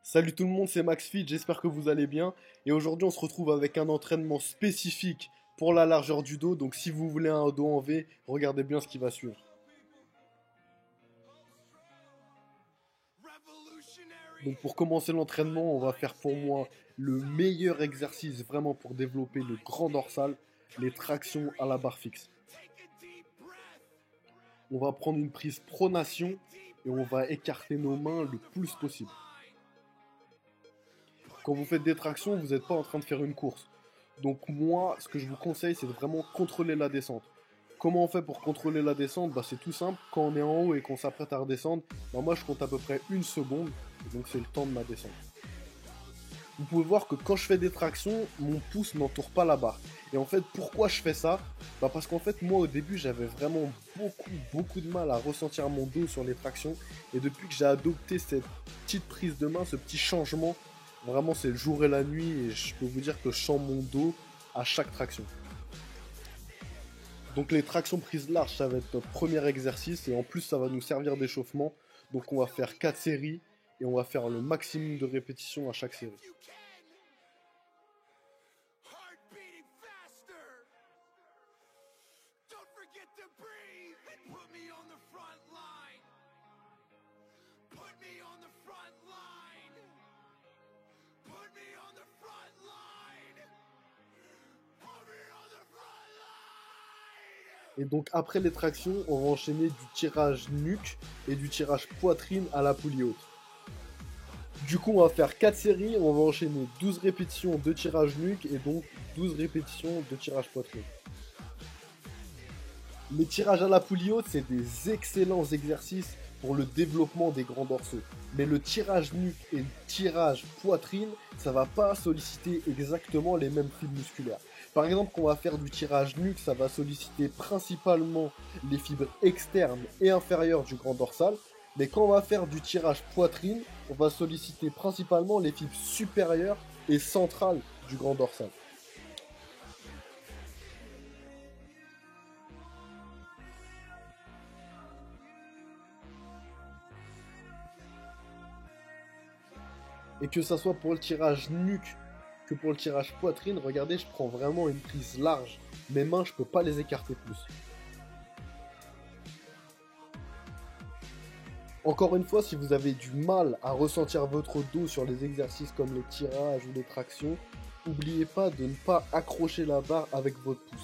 Salut tout le monde, c'est Max Fit, j'espère que vous allez bien. Et aujourd'hui, on se retrouve avec un entraînement spécifique pour la largeur du dos. Donc, si vous voulez un dos en V, regardez bien ce qui va suivre. Donc, pour commencer l'entraînement, on va faire pour moi le meilleur exercice vraiment pour développer le grand dorsal, les tractions à la barre fixe. On va prendre une prise pronation et on va écarter nos mains le plus possible. Quand vous faites des tractions, vous n'êtes pas en train de faire une course. Donc moi, ce que je vous conseille, c'est de vraiment contrôler la descente. Comment on fait pour contrôler la descente? C'est tout simple. Quand on est en haut et qu'on s'apprête à redescendre, moi je compte à peu près une seconde. Et donc c'est le temps de ma descente. Vous pouvez voir que quand je fais des tractions, mon pouce n'entoure pas la barre. Et en fait, pourquoi je fais ça? Parce qu'en fait, moi au début, j'avais vraiment beaucoup de mal à ressentir mon dos sur les tractions. Et depuis que j'ai adopté cette petite prise de main, ce petit changement, vraiment c'est le jour et la nuit. Et je peux vous dire que je sens mon dos à chaque traction. Donc les tractions prises larges, ça va être notre premier exercice. Et en plus, ça va nous servir d'échauffement. Donc on va faire 4 séries. Et on va faire le maximum de répétitions à chaque série. Et donc après les tractions, on va enchaîner du tirage nuque et du tirage poitrine à la poulie haute. Du coup, on va faire 4 séries, on va enchaîner 12 répétitions de tirage nuque et donc 12 répétitions de tirage poitrine. Les tirages à la poulie haute, c'est des excellents exercices pour le développement des grands dorsaux. Mais le tirage nuque et le tirage poitrine, ça va pas solliciter exactement les mêmes fibres musculaires. Par exemple, quand on va faire du tirage nuque, ça va solliciter principalement les fibres externes et inférieures du grand dorsal. Mais quand on va faire du tirage poitrine, on va solliciter principalement les fibres supérieures et centrales du grand dorsal. Et que ça soit pour le tirage nuque que pour le tirage poitrine, regardez, je prends vraiment une prise large. Mes mains, je peux pas les écarter plus. Encore une fois, si vous avez du mal à ressentir votre dos sur les exercices comme les tirages ou les tractions, n'oubliez pas de ne pas accrocher la barre avec votre pouce.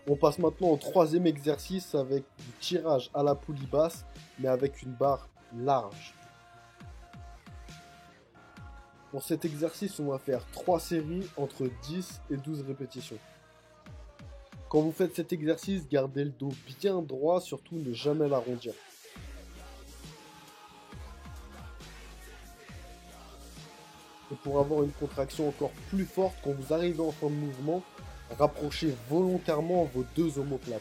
On passe maintenant au troisième exercice avec du tirage à la poulie basse, mais avec une barre large. Pour cet exercice, on va faire 3 séries entre 10 et 12 répétitions. Quand vous faites cet exercice, gardez le dos bien droit, surtout ne jamais l'arrondir. Et pour avoir une contraction encore plus forte, quand vous arrivez en fin de mouvement, rapprochez volontairement vos deux omoplates.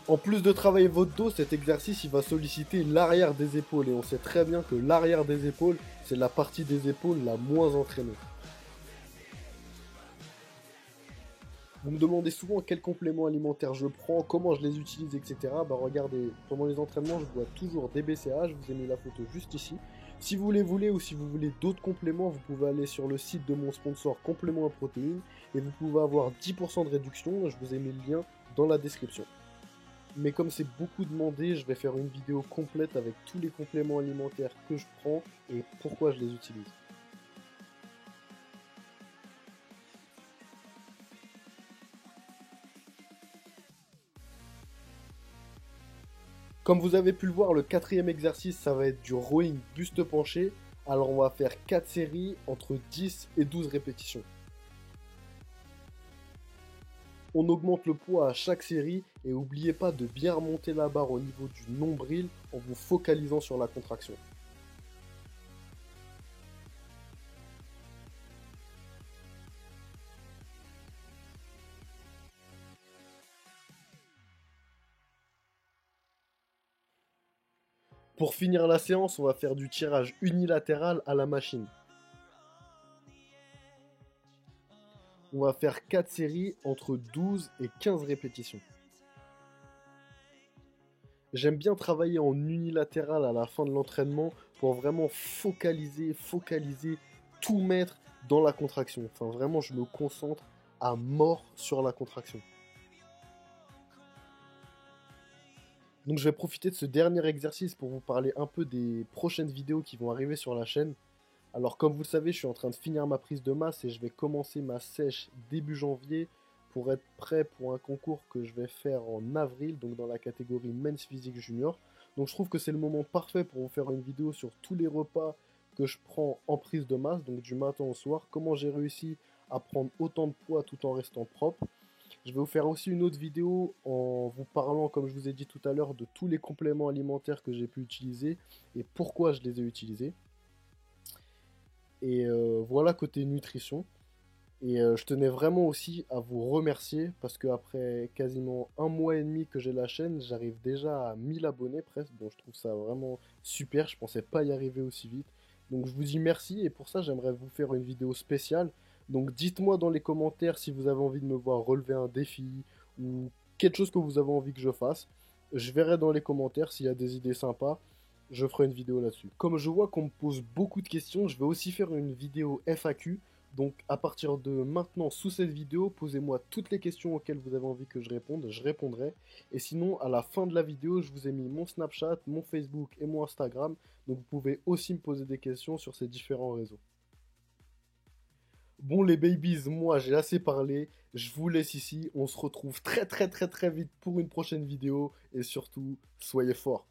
En plus de travailler votre dos, cet exercice il va solliciter l'arrière des épaules. Et on sait très bien que l'arrière des épaules, c'est la partie des épaules la moins entraînée. Vous me demandez souvent quels compléments alimentaires je prends, comment je les utilise, etc. Regardez, pendant les entraînements, je bois toujours des BCA, je vous ai mis la photo juste ici. Si vous les voulez ou si vous voulez d'autres compléments, vous pouvez aller sur le site de mon sponsor Compléments à protéines et vous pouvez avoir 10% de réduction, je vous ai mis le lien dans la description. Mais comme c'est beaucoup demandé, je vais faire une vidéo complète avec tous les compléments alimentaires que je prends et pourquoi je les utilise. Comme vous avez pu le voir, le quatrième exercice, ça va être du rowing buste penché. Alors on va faire 4 séries entre 10 et 12 répétitions. On augmente le poids à chaque série et n'oubliez pas de bien remonter la barre au niveau du nombril en vous focalisant sur la contraction. Pour finir la séance, on va faire du tirage unilatéral à la machine. On va faire 4 séries entre 12 et 15 répétitions. J'aime bien travailler en unilatéral à la fin de l'entraînement pour vraiment focaliser, tout mettre dans la contraction. Enfin, vraiment, je me concentre à mort sur la contraction. Donc, je vais profiter de ce dernier exercice pour vous parler un peu des prochaines vidéos qui vont arriver sur la chaîne. Alors, comme vous le savez, je suis en train de finir ma prise de masse et je vais commencer ma sèche début janvier pour être prêt pour un concours que je vais faire en avril, donc dans la catégorie Men's Physique Junior. Donc, je trouve que c'est le moment parfait pour vous faire une vidéo sur tous les repas que je prends en prise de masse, donc du matin au soir, comment j'ai réussi à prendre autant de poids tout en restant propre. Je vais vous faire aussi une autre vidéo en vous parlant, comme je vous ai dit tout à l'heure, de tous les compléments alimentaires que j'ai pu utiliser et pourquoi je les ai utilisés. Et voilà côté nutrition. Et je tenais vraiment aussi à vous remercier parce qu'après quasiment un mois et demi que j'ai la chaîne, j'arrive déjà à 1000 abonnés presque. Donc je trouve ça vraiment super. Je pensais pas y arriver aussi vite. Donc je vous dis merci et pour ça j'aimerais vous faire une vidéo spéciale. Donc dites-moi dans les commentaires si vous avez envie de me voir relever un défi ou quelque chose que vous avez envie que je fasse. Je verrai dans les commentaires s'il y a des idées sympas. Je ferai une vidéo là-dessus. Comme je vois qu'on me pose beaucoup de questions, je vais aussi faire une vidéo FAQ. Donc à partir de maintenant, sous cette vidéo, posez-moi toutes les questions auxquelles vous avez envie que je réponde, je répondrai. Et sinon, à la fin de la vidéo, je vous ai mis mon Snapchat, mon Facebook et mon Instagram. Donc vous pouvez aussi me poser des questions sur ces différents réseaux. Bon les babies, moi j'ai assez parlé, je vous laisse ici, on se retrouve très vite pour une prochaine vidéo et surtout, soyez forts.